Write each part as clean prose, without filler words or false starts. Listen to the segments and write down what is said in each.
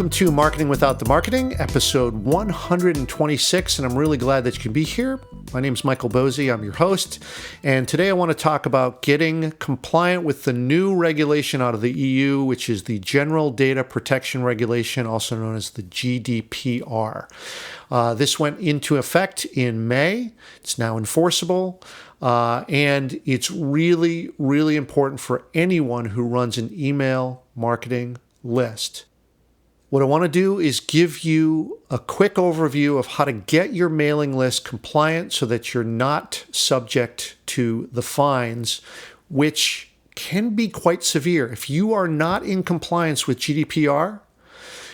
Welcome to Marketing Without the Marketing, episode 126, and I'm really glad that you can be here. My name is Michael Bosey. I'm your host, and today I want to talk about getting compliant with the new regulation out of the EU, which is the General Data Protection Regulation, also known as the GDPR. This went into effect in May. It's now enforceable, and it's really, really important for anyone who runs an email marketing list. What I want to do is give you a quick overview of how to get your mailing list compliant so that you're not subject to the fines, which can be quite severe. If you are not in compliance with GDPR,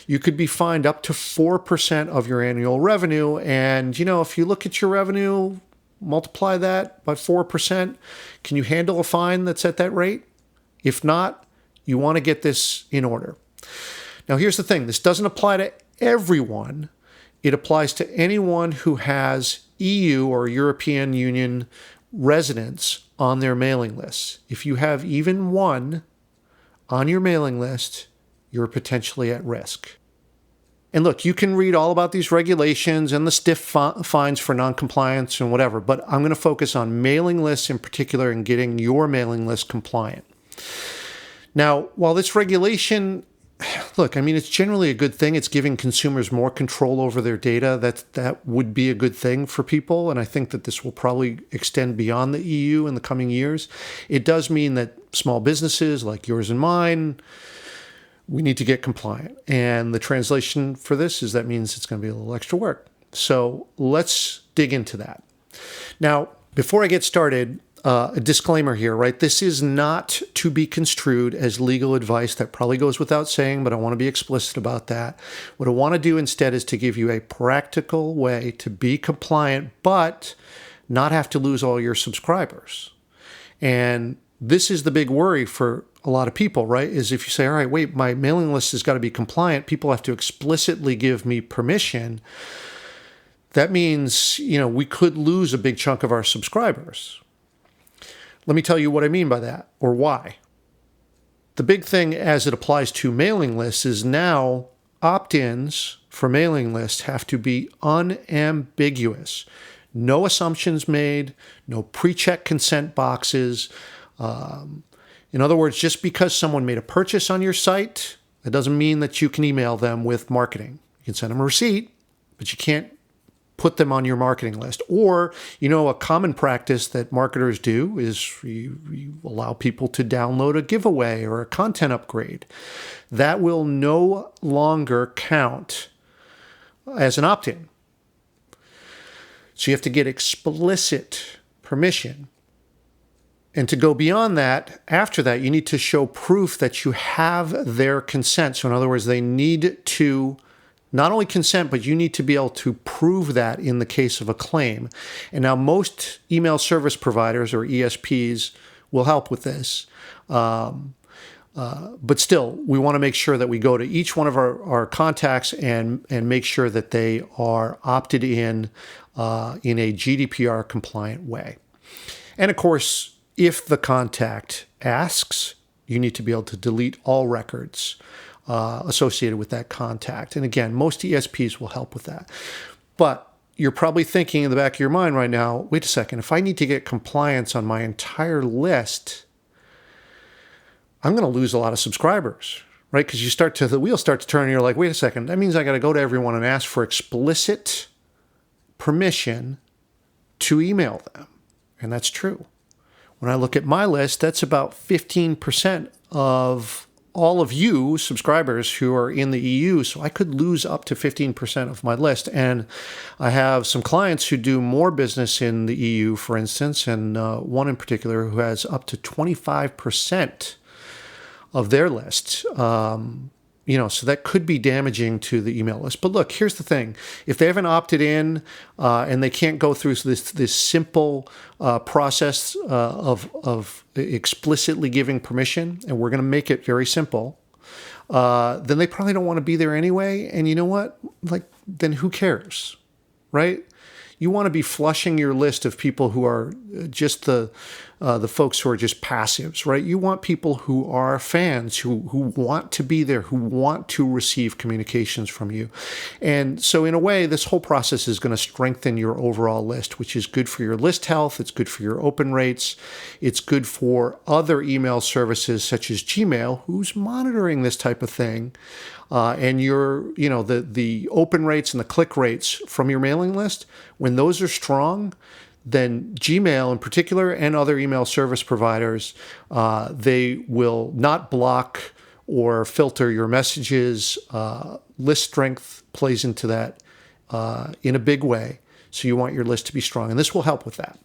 you could be fined up to 4% of your annual revenue. And, if you look at your revenue, multiply that by 4%, can you handle a fine that's at that rate? If not, you want to get this in order. Now, here's the thing. This doesn't apply to everyone. It applies to anyone who has EU or European Union residents on their mailing lists. If you have even one on your mailing list, you're potentially at risk. And look, you can read all about these regulations and the stiff fines for noncompliance and whatever, but I'm going to focus on mailing lists in particular and getting your mailing list compliant. Now, while this regulation, it's generally a good thing. It's giving consumers more control over their data. That would be a good thing for people. And I think that this will probably extend beyond the EU in the coming years. It does mean that small businesses like yours and mine, we need to get compliant. And the translation for this is that means it's going to be a little extra work. So let's dig into that. Now, before I get started, a disclaimer here, right? This is not to be construed as legal advice. That probably goes without saying, but I want to be explicit about that. What I want to do instead is to give you a practical way to be compliant, but not have to lose all your subscribers. And this is the big worry for a lot of people, right? Is if you say, all right, wait, my mailing list has got to be compliant. People have to explicitly give me permission. That means, we could lose a big chunk of our subscribers. Let me tell you what I mean by that, or why. The big thing as it applies to mailing lists is now opt-ins for mailing lists have to be unambiguous. No assumptions made, no pre-check consent boxes. In other words, just because someone made a purchase on your site, that doesn't mean that you can email them with marketing. You can send them a receipt, but you can't put them on your marketing list. Or, a common practice that marketers do is you allow people to download a giveaway or a content upgrade. That will no longer count as an opt-in. So you have to get explicit permission. And to go beyond that, after that, you need to show proof that you have their consent. So in other words, they need to not only consent, but you need to be able to prove that in the case of a claim. And now most email service providers or ESPs will help with this. But still, we want to make sure that we go to each one of our contacts and make sure that they are opted in a GDPR compliant way. And of course, if the contact asks, you need to be able to delete all records associated with that contact. And again, most ESPs will help with that. But you're probably thinking in the back of your mind right now, wait a second, if I need to get compliance on my entire list, I'm going to lose a lot of subscribers, right? Because the wheels start to turn and you're like, wait a second, that means I got to go to everyone and ask for explicit permission to email them. And that's true. When I look at my list, that's about 15% of all of you subscribers who are in the EU, so I could lose up to 15% of my list. And I have some clients who do more business in the EU, for instance, and one in particular who has up to 25% of their list. So that could be damaging to the email list. But look, here's the thing. If they haven't opted in and they can't go through this simple process of explicitly giving permission, and we're going to make it very simple, then they probably don't want to be there anyway. And you know what? Then who cares, right? You want to be flushing your list of people who are just the the folks who are just passives, right? You want people who are fans, who want to be there, who want to receive communications from you. And so in a way, this whole process is going to strengthen your overall list, which is good for your list health. It's good for your open rates. It's good for other email services such as Gmail, who's monitoring this type of thing. And the open rates and the click rates from your mailing list, when those are strong, then Gmail in particular and other email service providers, they will not block or filter your messages. List strength plays into that in a big way. So you want your list to be strong, and this will help with that.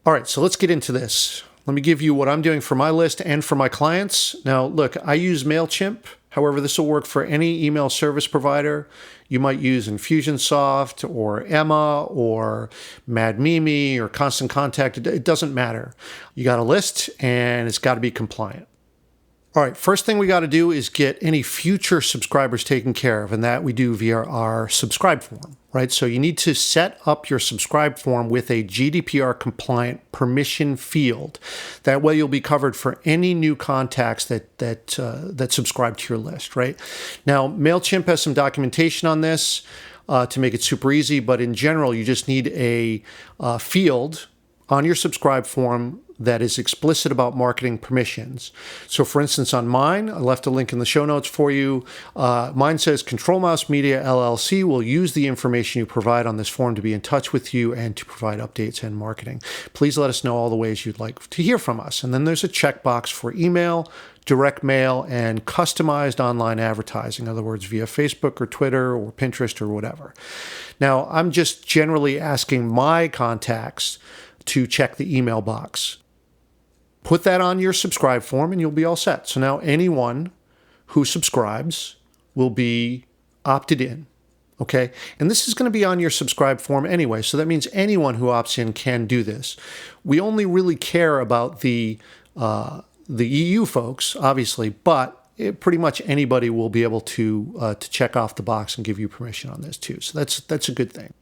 All right, so let's get into this. Let me give you what I'm doing for my list and for my clients. Now, look, I use MailChimp. However, this will work for any email service provider. You might use Infusionsoft or Emma or MadMimi or Constant Contact. It doesn't matter. You got a list and it's got to be compliant. All right, first thing we got to do is get any future subscribers taken care of, and that we do via our subscribe form, right? So you need to set up your subscribe form with a GDPR compliant permission field. That way you'll be covered for any new contacts that subscribe to your list, right? Now, MailChimp has some documentation on this to make it super easy, but in general, you just need a field on your subscribe form that is explicit about marketing permissions. So for instance, on mine, I left a link in the show notes for you. Mine says Control Mouse Media LLC will use the information you provide on this form to be in touch with you and to provide updates and marketing. Please let us know all the ways you'd like to hear from us. And then there's a checkbox for email, direct mail, and customized online advertising. In other words, via Facebook or Twitter or Pinterest or whatever. Now, I'm just generally asking my contacts to check the email box. Put that on your subscribe form and you'll be all set. So now anyone who subscribes will be opted in, okay? And this is going to be on your subscribe form anyway, so that means anyone who opts in can do this. We only really care about the EU folks, obviously, but pretty much anybody will be able to check off the box and give you permission on this too. So that's a good thing.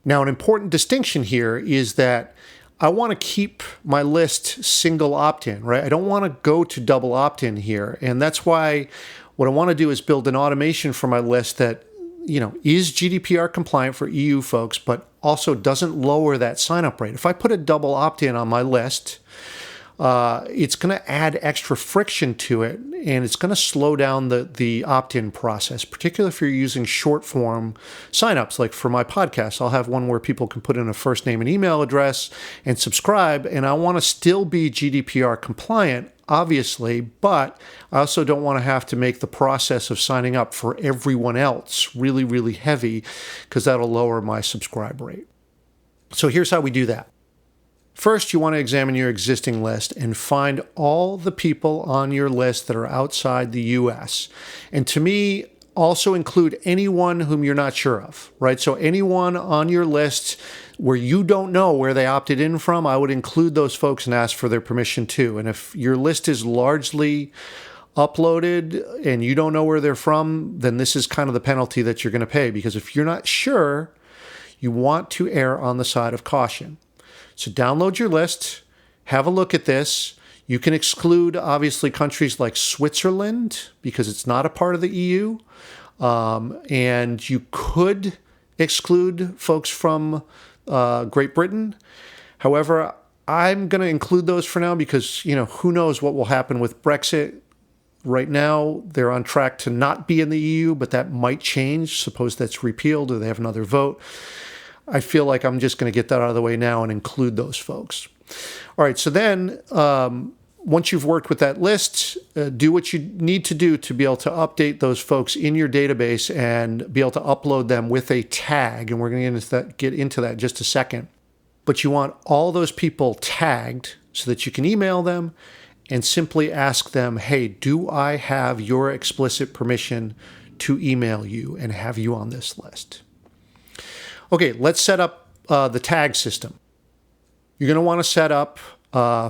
Now, an important distinction here is that I want to keep my list single opt-in, right? I don't want to go to double opt-in here. And that's why what I want to do is build an automation for my list that, is GDPR compliant for EU folks, but also doesn't lower that sign-up rate. If I put a double opt-in on my list, it's going to add extra friction to it, and it's going to slow down the opt-in process, particularly if you're using short-form signups. Like for my podcast, I'll have one where people can put in a first name and email address and subscribe, and I want to still be GDPR compliant, obviously, but I also don't want to have to make the process of signing up for everyone else really, really heavy, because that'll lower my subscribe rate. So here's how we do that. First, you want to examine your existing list and find all the people on your list that are outside the US. And to me, also include anyone whom you're not sure of, right? So anyone on your list where you don't know where they opted in from, I would include those folks and ask for their permission too. And if your list is largely uploaded and you don't know where they're from, then this is kind of the penalty that you're going to pay, because if you're not sure, you want to err on the side of caution. So download your list, have a look at this. You can exclude, obviously, countries like Switzerland because it's not a part of the EU. And you could exclude folks from Great Britain. However, I'm going to include those for now because, who knows what will happen with Brexit. Right now, they're on track to not be in the EU, but that might change. Suppose that's repealed or they have another vote. I feel like I'm just going to get that out of the way now and include those folks. All right, so then once you've worked with that list, do what you need to do to be able to update those folks in your database and be able to upload them with a tag. And we're going to get into that in just a second. But you want all those people tagged so that you can email them and simply ask them, hey, do I have your explicit permission to email you and have you on this list? Okay, let's set up the tag system. You're going to want to set up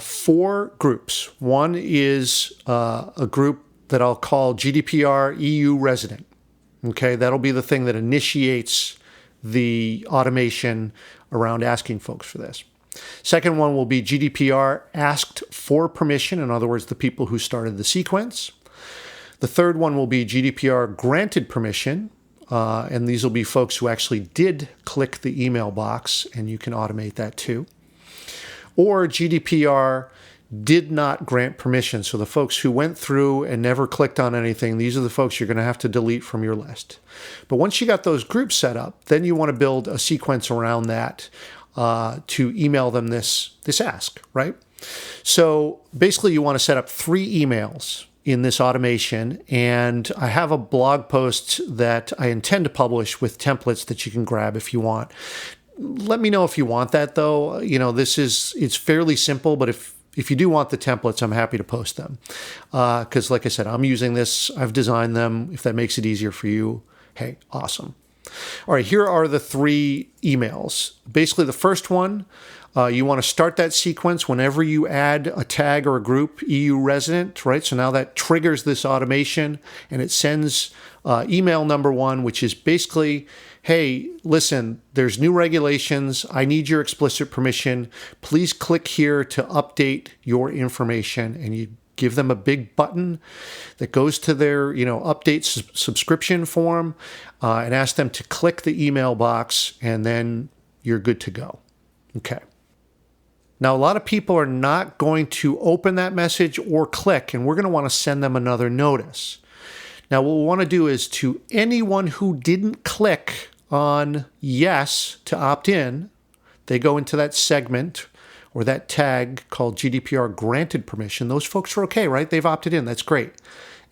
4 groups. One is a group that I'll call GDPR EU resident. Okay, that'll be the thing that initiates the automation around asking folks for this. Second one will be GDPR asked for permission, in other words, the people who started the sequence. The third one will be GDPR granted permission, and these will be folks who actually did click the email box, and you can automate that too. Or GDPR did not grant permission. So the folks who went through and never clicked on anything, these are the folks you're going to have to delete from your list. But once you got those groups set up, then you want to build a sequence around that to email them this ask, right? So basically you want to set up 3 emails in this automation, and I have a blog post that I intend to publish with templates that you can grab if you want. Let me know if you want that, though. It's fairly simple, but if you do want the templates, I'm happy to post them. Because like I said, I'm using this, I've designed them. If that makes it easier for you, hey, awesome. All right, here are the 3 emails. Basically, the first one, you want to start that sequence whenever you add a tag or a group, EU resident, right? So now that triggers this automation, and it sends email number 1, which is basically, hey, listen, there's new regulations. I need your explicit permission. Please click here to update your information. And you give them a big button that goes to their, update subscription form and ask them to click the email box, and then you're good to go. Okay. Now, a lot of people are not going to open that message or click, and we're going to want to send them another notice. Now, what we want to do is to anyone who didn't click on yes to opt in, they go into that segment or that tag called GDPR granted permission. Those folks are okay, right? They've opted in. That's great.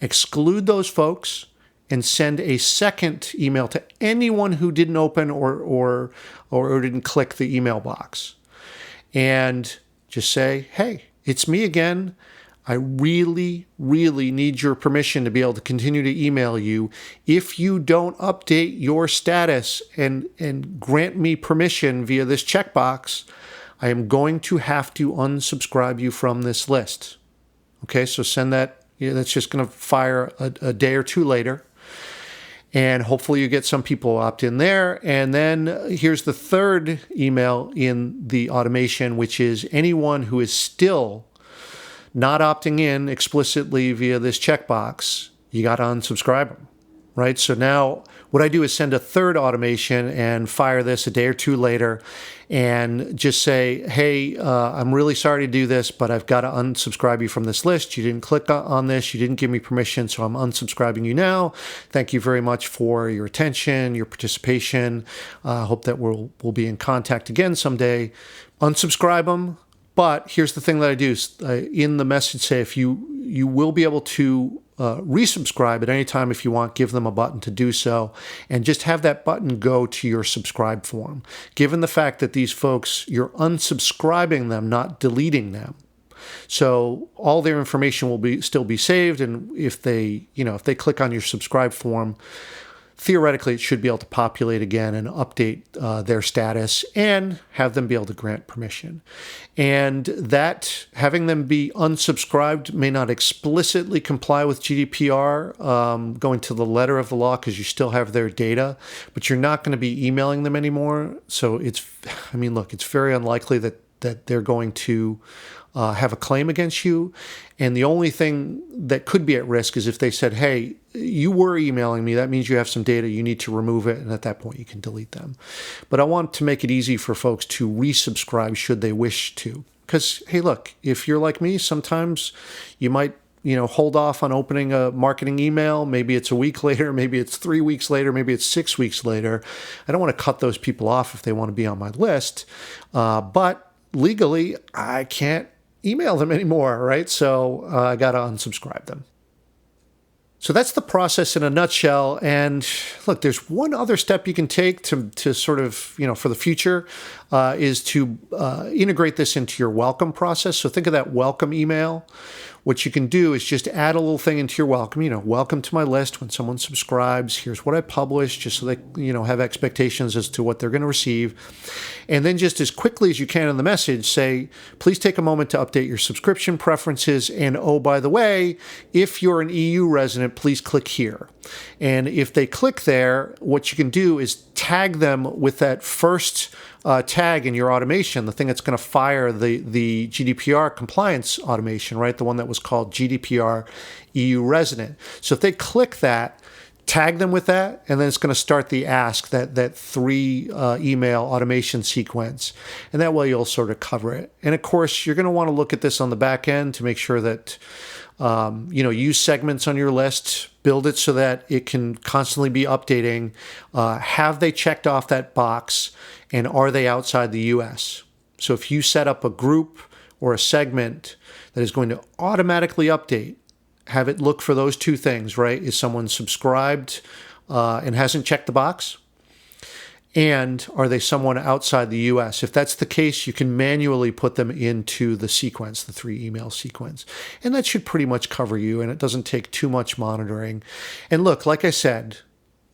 Exclude those folks and send a second email to anyone who didn't open or didn't click the email box. And just say, hey, it's me again. I really, really need your permission to be able to continue to email you. If you don't update your status and grant me permission via this checkbox, I am going to have to unsubscribe you from this list. Okay, so send that. That's just going to fire a day or 2 later. And hopefully you get some people opt in there. And then here's the third email in the automation, which is anyone who is still not opting in explicitly via this checkbox, you got to unsubscribe them, right? So now what I do is send a third automation and fire this a day or 2 later and just say, hey, I'm really sorry to do this, but I've got to unsubscribe you from this list. You didn't click on this. You didn't give me permission, so I'm unsubscribing you now. Thank you very much for your attention, your participation. Hope that we'll be in contact again someday. Unsubscribe them. But here's the thing that I do is in the message say if you will be able to resubscribe at any time if you want, give them a button to do so, and just have that button go to your subscribe form. Given the fact that these folks, you're unsubscribing them, not deleting them. So all their information will still be saved, and if they click on your subscribe form, theoretically, it should be able to populate again and update their status and have them be able to grant permission. And that having them be unsubscribed may not explicitly comply with GDPR, going to the letter of the law because you still have their data, but you're not going to be emailing them anymore. So it's very unlikely that they're going to have a claim against you. And the only thing that could be at risk is if they said, hey, you were emailing me, that means you have some data, you need to remove it, and at that point you can delete them. But I want to make it easy for folks to resubscribe should they wish to. Because, hey, look, if you're like me, sometimes you might hold off on opening a marketing email. Maybe it's a week later, maybe it's 3 weeks later, maybe it's 6 weeks later. I don't want to cut those people off if they want to be on my list. But legally, I can't email them anymore, right? So I got to unsubscribe them. So that's the process in a nutshell. And look, there's one other step you can take to sort of, for the future, is to integrate this into your welcome process. So think of that welcome email. What you can do is just add a little thing into your welcome, welcome to my list. When someone subscribes, here's what I publish, just so they, have expectations as to what they're going to receive. And then just as quickly as you can in the message, say, please take a moment to update your subscription preferences. And oh, by the way, if you're an EU resident, please click here. And if they click there, what you can do is tag them with that first tag in your automation, the thing that's going to fire the GDPR compliance automation, right? The one that was called GDPR EU resident. So if they click that, tag them with that, and then it's going to start the ask, that 3 email automation sequence. And that way you'll sort of cover it. And of course, you're going to want to look at this on the back end to make sure that, use segments on your list, build it so that it can constantly be updating. Have they checked off that box, and are they outside the US? So if you set up a group or a segment that is going to automatically update, have it look for those 2 things, right? Is someone subscribed and hasn't checked the box? And are they someone outside the US? If that's the case, you can manually put them into the sequence, the 3 email sequence. And that should pretty much cover you, and it doesn't take too much monitoring. And look, like I said,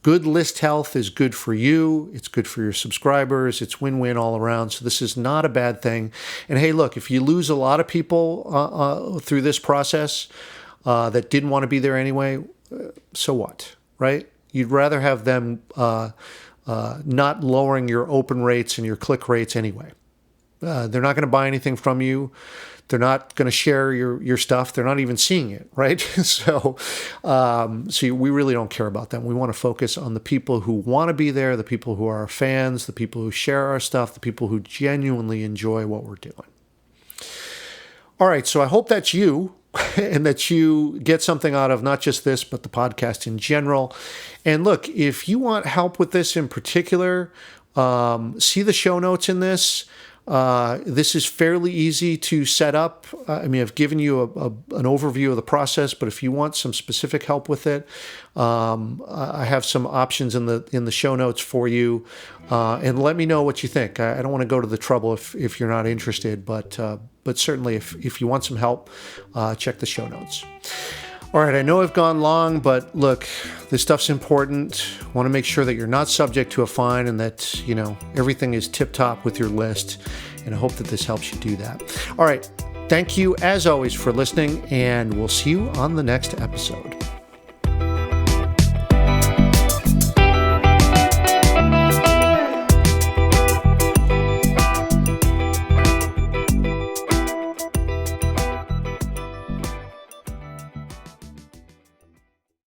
good list health is good for you. It's good for your subscribers. It's win-win all around. So this is not a bad thing. And hey, look, if you lose a lot of people through this process, that didn't want to be there anyway, so what, right? You'd rather have them not lowering your open rates and your click rates anyway. They're not going to buy anything from you. They're not going to share your stuff. They're not even seeing it, right? So we really don't care about them. We want to focus on the people who want to be there, the people who are our fans, the people who share our stuff, the people who genuinely enjoy what we're doing. All right, so I hope that's you. And that you get something out of not just this, but the podcast in general. And look, if you want help with this in particular, see the show notes in this. This is fairly easy to set up. I've given you an overview of the process, but if you want some specific help with it, I have some options in the show notes for you. And let me know what you think. I don't want to go to the trouble if you're not interested, but certainly if you want some help, check the show notes. All right, I know I've gone long, but look, this stuff's important. I want to make sure that you're not subject to a fine and that, everything is tip-top with your list. And I hope that this helps you do that. All right, thank you as always for listening, and we'll see you on the next episode.